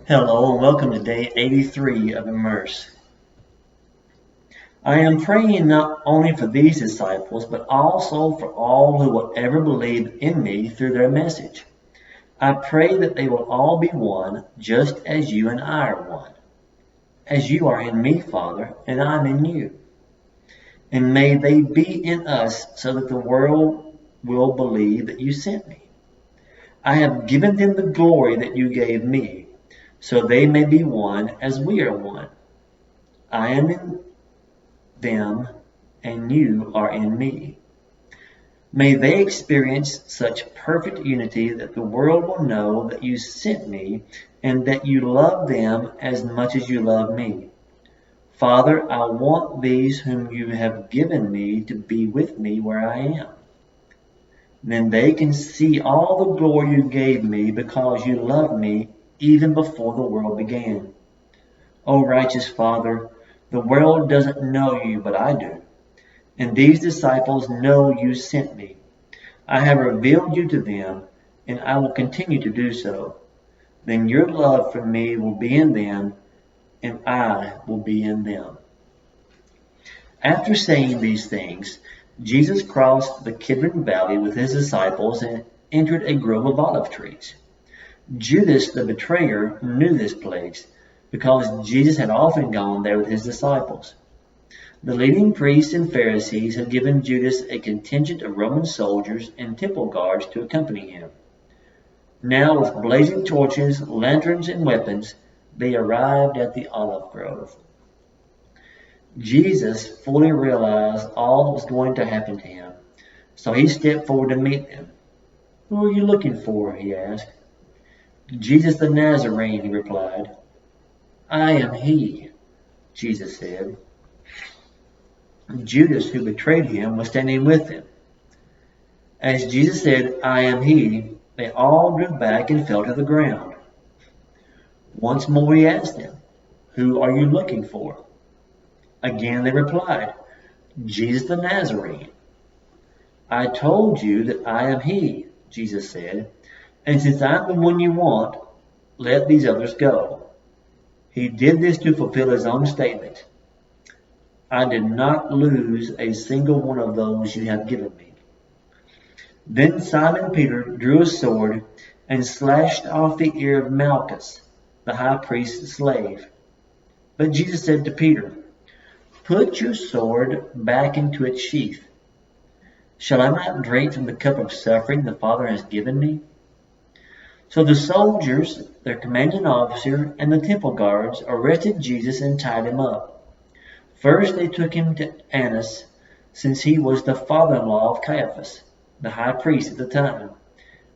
Hello and welcome to day 83 of Immerse. I am praying not only for these disciples, but also for all who will ever believe in me through their message. I pray that they will all be one, just as you and I are one. As you are in me, Father, and I'm in you. And may they be in us so that the world will believe that you sent me. I have given them the glory that you gave me, so they may be one as we are one. I am in them, and you are in me. May they experience such perfect unity that the world will know that you sent me and that you love them as much as you love me. Father, I want these whom you have given me to be with me where I am. Then they can see all the glory you gave me because you loved me even before the world began. O righteous Father, the world doesn't know you, but I do. And these disciples know you sent me. I have revealed you to them, and I will continue to do so. Then your love for me will be in them, and I will be in them. After saying these things, Jesus crossed the Kidron Valley with his disciples and entered a grove of olive trees. Judas, the betrayer, knew this place because Jesus had often gone there with his disciples. The leading priests and Pharisees had given Judas a contingent of Roman soldiers and temple guards to accompany him. Now, with blazing torches, lanterns, and weapons, they arrived at the olive grove. Jesus fully realized all that was going to happen to him, so he stepped forward to meet them. "Who are you looking for?" he asked. "Jesus the Nazarene," he replied. "I am he," Jesus said. Judas, who betrayed him, was standing with him. As Jesus said, "I am he," they all drew back and fell to the ground. Once more he asked them, "Who are you looking for?" Again they replied, "Jesus the Nazarene." "I told you that I am he," Jesus said, "and since I'm the one you want, let these others go." He did this to fulfill his own statement. "I did not lose a single one of those you have given me." Then Simon Peter drew a sword and slashed off the ear of Malchus, the high priest's slave. But Jesus said to Peter, "Put your sword back into its sheath. Shall I not drink from the cup of suffering the Father has given me?" So the soldiers, their commanding officer, and the temple guards arrested Jesus and tied him up. First they took him to Annas, since he was the father-in-law of Caiaphas, the high priest at the time.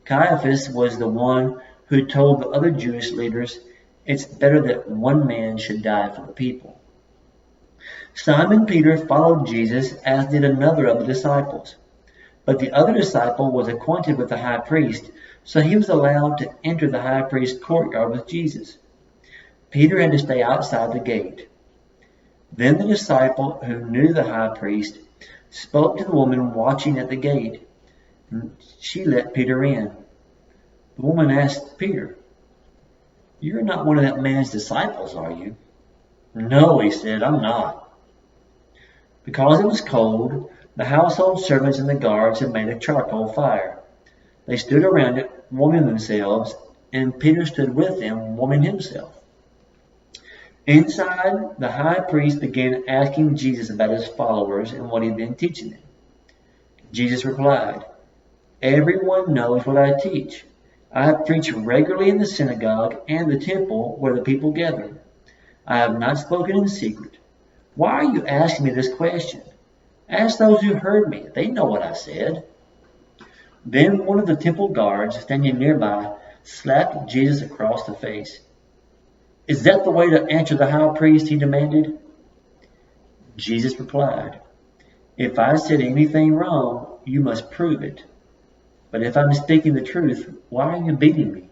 Caiaphas was the one who told the other Jewish leaders, "It's better that one man should die for the people." Simon Peter followed Jesus, as did another of the disciples. But the other disciple was acquainted with the high priest, so he was allowed to enter the high priest's courtyard with Jesus. Peter had to stay outside the gate. Then the disciple who knew the high priest spoke to the woman watching at the gate. She let Peter in. The woman asked Peter, "You're not one of that man's disciples, are you?" "No," he said, "I'm not." Because it was cold, the household servants and the guards had made a charcoal fire. They stood around it, warming themselves, and Peter stood with them, warming himself. Inside, the high priest began asking Jesus about his followers and what he'd been teaching them. Jesus replied, "Everyone knows what I teach. I have preached regularly in the synagogue and the temple where the people gather. I have not spoken in secret. Why are you asking me this question? Ask those who heard me. They know what I said." Then one of the temple guards standing nearby slapped Jesus across the face. "Is that the way to answer the high priest?" he demanded. Jesus replied, "If I said anything wrong, you must prove it. But if I'm speaking the truth, why are you beating me?"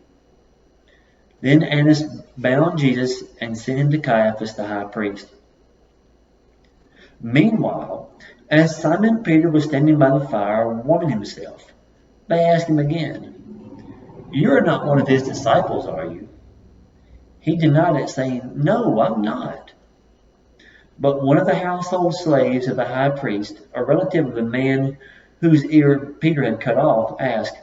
Then Annas bound Jesus and sent him to Caiaphas the high priest. Meanwhile, as Simon Peter was standing by the fire warming himself, they asked him again, "You're not one of his disciples, are you?" He denied it, saying, "No, I'm not." But one of the household slaves of the high priest, a relative of the man whose ear Peter had cut off, asked,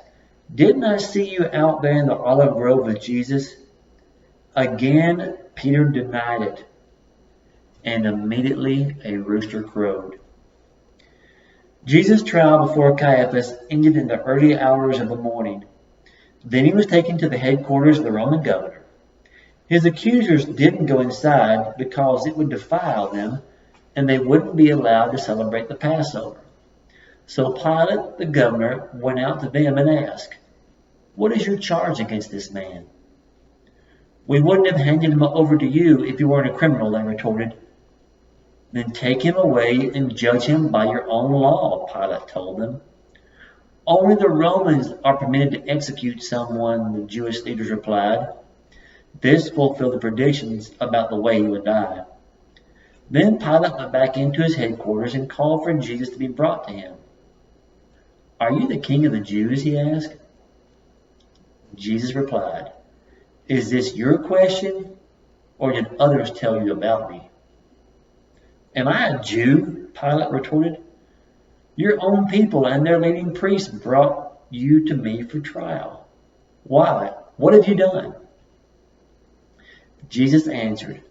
"Didn't I see you out there in the olive grove with Jesus?" Again, Peter denied it, and immediately a rooster crowed. Jesus' trial before Caiaphas ended in the early hours of the morning. Then he was taken to the headquarters of the Roman governor. His accusers didn't go inside because it would defile them, and they wouldn't be allowed to celebrate the Passover. So Pilate, the governor, went out to them and asked, "What is your charge against this man?" "We wouldn't have handed him over to you if he weren't a criminal," they retorted. "Then take him away and judge him by your own law," Pilate told them. "Only the Romans are permitted to execute someone," the Jewish leaders replied. This fulfilled the predictions about the way he would die. Then Pilate went back into his headquarters and called for Jesus to be brought to him. "Are you the king of the Jews?" he asked. Jesus replied, "Is this your question, or did others tell you about me?" "Am I a Jew?" Pilate retorted. "Your own people and their leading priests brought you to me for trial. Why? What have you done?" Jesus answered,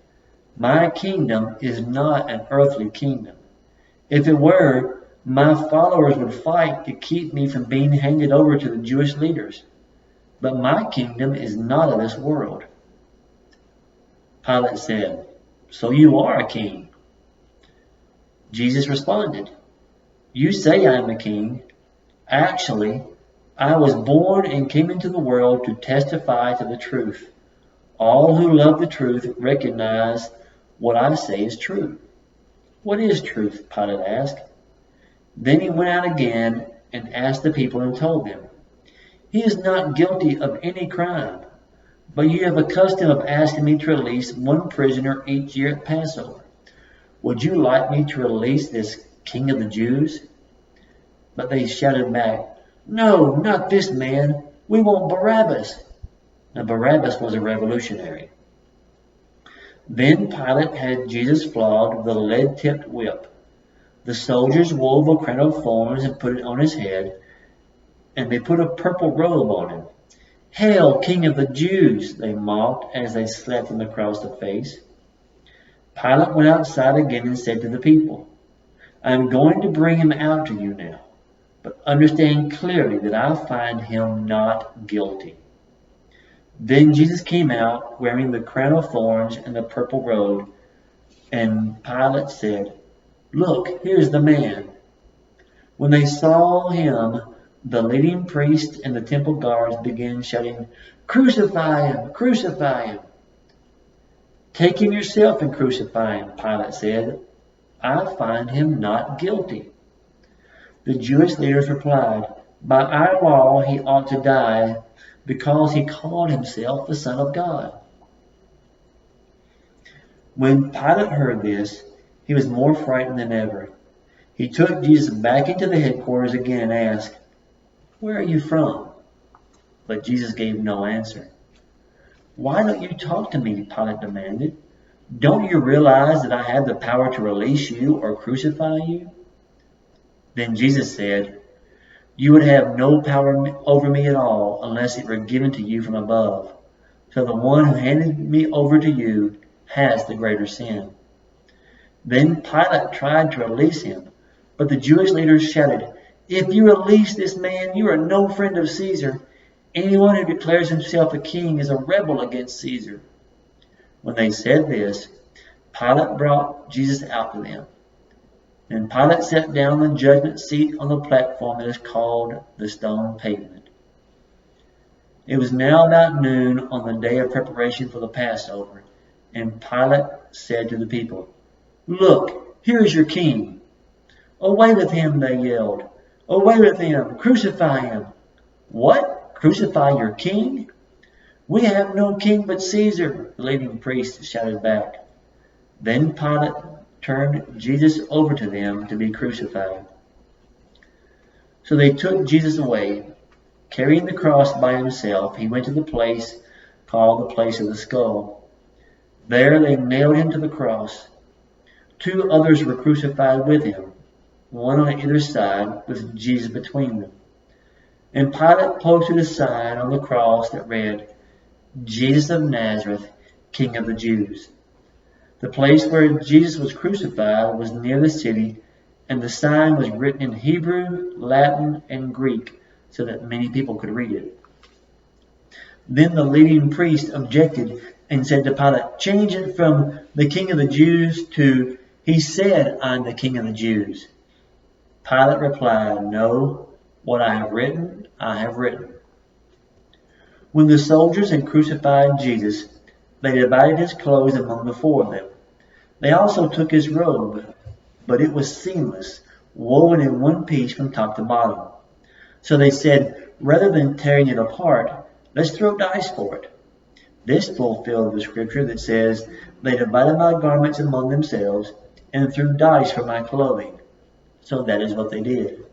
"My kingdom is not an earthly kingdom. If it were, my followers would fight to keep me from being handed over to the Jewish leaders. But my kingdom is not of this world." Pilate said, "So you are a king?" Jesus responded, "You say I am a king. Actually, I was born and came into the world to testify to the truth. All who love the truth recognize what I say is true." "What is truth?" Pilate asked. Then he went out again and asked the people and told them, "He is not guilty of any crime, but you have a custom of asking me to release one prisoner each year at Passover. Would you like me to release this King of the Jews?" But they shouted back, "No, not this man. We want Barabbas." Now Barabbas was a revolutionary. Then Pilate had Jesus flogged with a lead-tipped whip. The soldiers wove a crown of thorns and put it on his head, and they put a purple robe on him. "Hail, King of the Jews!" they mocked as they slapped him across the face. Pilate went outside again and said to the people, "I am going to bring him out to you now, but understand clearly that I find him not guilty." Then Jesus came out wearing the crown of thorns and the purple robe, and Pilate said, "Look, here's the man." When they saw him, the leading priests and the temple guards began shouting, "Crucify him! Crucify him!" "Take him yourself and crucify him," Pilate said. "I find him not guilty." The Jewish leaders replied, "By our law he ought to die because he called himself the Son of God." When Pilate heard this, he was more frightened than ever. He took Jesus back into the headquarters again and asked, "Where are you from?" But Jesus gave no answer. "Why don't you talk to me?" Pilate demanded. "Don't you realize that I have the power to release you or crucify you?" Then Jesus said, "You would have no power over me at all unless it were given to you from above. So the one who handed me over to you has the greater sin." Then Pilate tried to release him, but the Jewish leaders shouted, "If you release this man, you are no friend of Caesar. Anyone who declares himself a king is a rebel against Caesar." When they said this, Pilate brought Jesus out to them. Then Pilate sat down on the judgment seat on the platform that is called the Stone Pavement. It was now about noon on the day of preparation for the Passover, and Pilate said to the people, "Look, here is your king." "Away with him," they yelled. "Away with him! Crucify him!" "What? Crucify your king?" "We have no king but Caesar," the leading priests shouted back. Then Pilate turned Jesus over to them to be crucified. So they took Jesus away. Carrying the cross by himself, he went to the place called the place of the skull. There they nailed him to the cross. 2 others were crucified with him, one on either side, with Jesus between them. And Pilate posted a sign on the cross that read, Jesus of Nazareth, King of the Jews. The place where Jesus was crucified was near the city, and the sign was written in Hebrew, Latin, and Greek, so that many people could read it. Then the leading priest objected and said to Pilate, change it from the King of the Jews to, he said, I'm the King of the Jews. Pilate replied, no, what I have written, I have written. When the soldiers had crucified Jesus, they divided his clothes among the 4 of them. They also took his robe, but it was seamless, woven in one piece from top to bottom. So they said, rather than tearing it apart, let's throw dice for it. This fulfilled the scripture that says, they divided my garments among themselves and threw dice for my clothing. So that is what they did.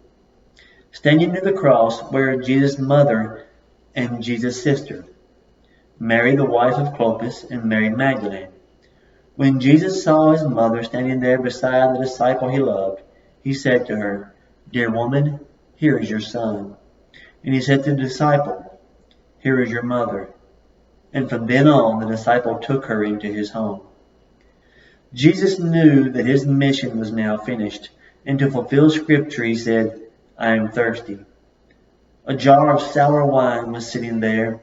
Standing near the cross were Jesus' mother and Jesus' sister, Mary the wife of Clopas and Mary Magdalene. When Jesus saw his mother standing there beside the disciple he loved, he said to her, dear woman, here is your son. And he said to the disciple, here is your mother. And from then on, the disciple took her into his home. Jesus knew that his mission was now finished, and to fulfill scripture, he said, I am thirsty. A jar of sour wine was sitting there,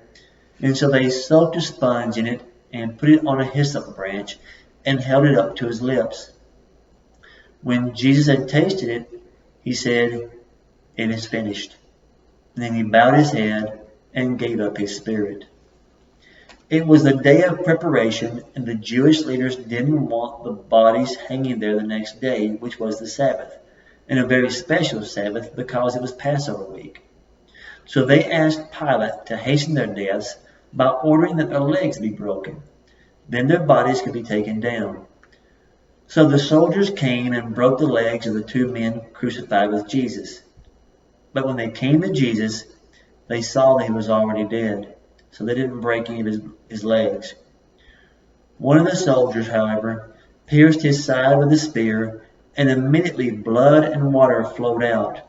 and so they soaked a sponge in it and put it on a hyssop branch and held it up to his lips. When Jesus had tasted it, he said, it is finished. And then he bowed his head and gave up his spirit. It was the day of preparation, and the Jewish leaders didn't want the bodies hanging there the next day, which was the Sabbath, and a very special Sabbath because it was Passover week. So they asked Pilate to hasten their deaths by ordering that their legs be broken. Then their bodies could be taken down. So the soldiers came and broke the legs of the 2 men crucified with Jesus. But when they came to Jesus, they saw that he was already dead, so they didn't break any of his legs. One of the soldiers, however, pierced his side with a spear, and immediately blood and water flowed out.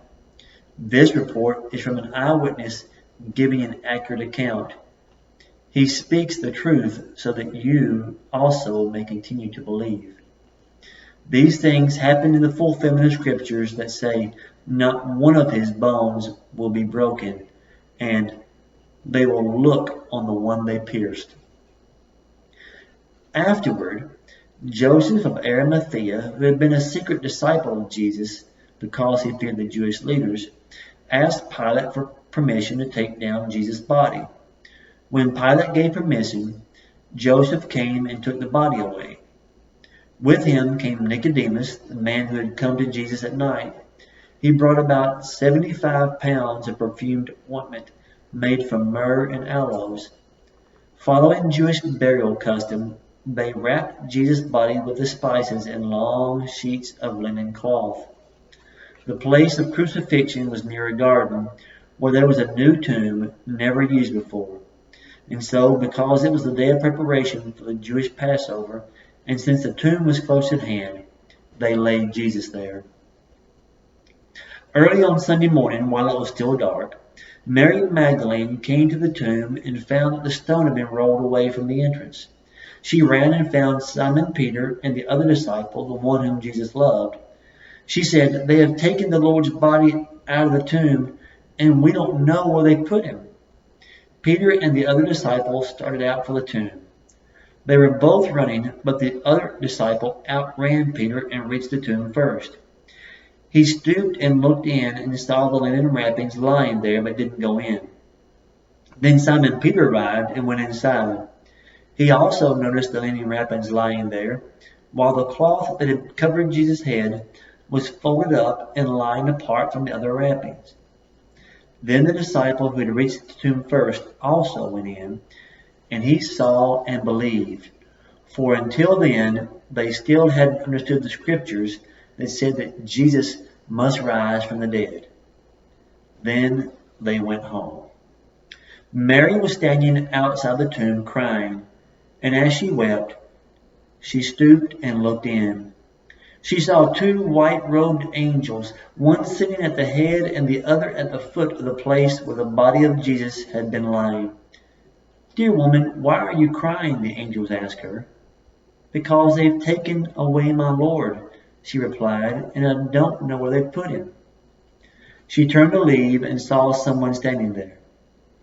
This report is from an eyewitness giving an accurate account. He speaks the truth so that you also may continue to believe. These things happened in the fulfillment of scriptures that say, not one of his bones will be broken, and they will look on the one they pierced. Afterward, Joseph of Arimathea, who had been a secret disciple of Jesus because he feared the Jewish leaders, asked Pilate for permission to take down Jesus' body. When Pilate gave permission, Joseph came and took the body away. With him came Nicodemus, the man who had come to Jesus at night. He brought about 75 pounds of perfumed ointment made from myrrh and aloes. Following Jewish burial custom, they wrapped Jesus' body with the spices in long sheets of linen cloth. The place of crucifixion was near a garden where there was a new tomb never used before. And so, because it was the day of preparation for the Jewish Passover, and since the tomb was close at hand, they laid Jesus there. Early on Sunday morning, while it was still dark, Mary Magdalene came to the tomb and found that the stone had been rolled away from the entrance. She ran and found Simon Peter and the other disciple, the one whom Jesus loved. She said, they have taken the Lord's body out of the tomb, and we don't know where they put him. Peter and the other disciple started out for the tomb. They were both running, but the other disciple outran Peter and reached the tomb first. He stooped and looked in and saw the linen wrappings lying there, but didn't go in. Then Simon Peter arrived and went inside. He also noticed the linen wrappings lying there, while the cloth that had covered Jesus' head was folded up and lying apart from the other wrappings. Then the disciple who had reached the tomb first also went in, and he saw and believed. For until then, they still hadn't understood the scriptures that said that Jesus must rise from the dead. Then they went home. Mary was standing outside the tomb crying, and as she wept, She stooped and looked in. She saw two white-robed angels, one sitting at the head and the other at the foot of the place where the body of Jesus had been lying. "Dear woman, why are you crying?" the angels asked her. "Because they've taken away my Lord," she replied, "and I don't know where they've put him." She turned to leave and saw someone standing there.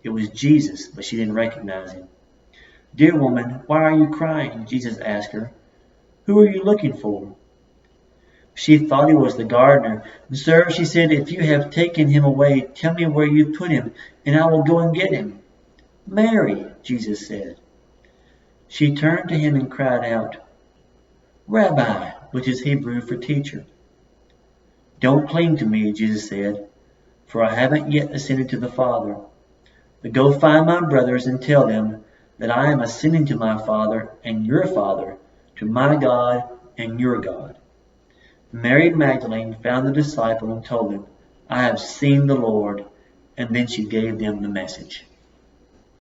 It was Jesus, but she didn't recognize him. "Dear woman, why are you crying?" Jesus asked her. "Who are you looking for?" She thought he was the gardener. "Sir," she said, "if you have taken him away, tell me where you put him, and I will go and get him." "Mary," Jesus said. She turned to him and cried out, "Rabbi," which is Hebrew for teacher. "Don't cling to me," Jesus said, "for I haven't yet ascended to the Father. But go find my brothers and tell them that I am ascending to my Father and your Father, to my God and your God." Mary Magdalene found the disciple and told him, "I have seen the Lord," and then she gave them the message.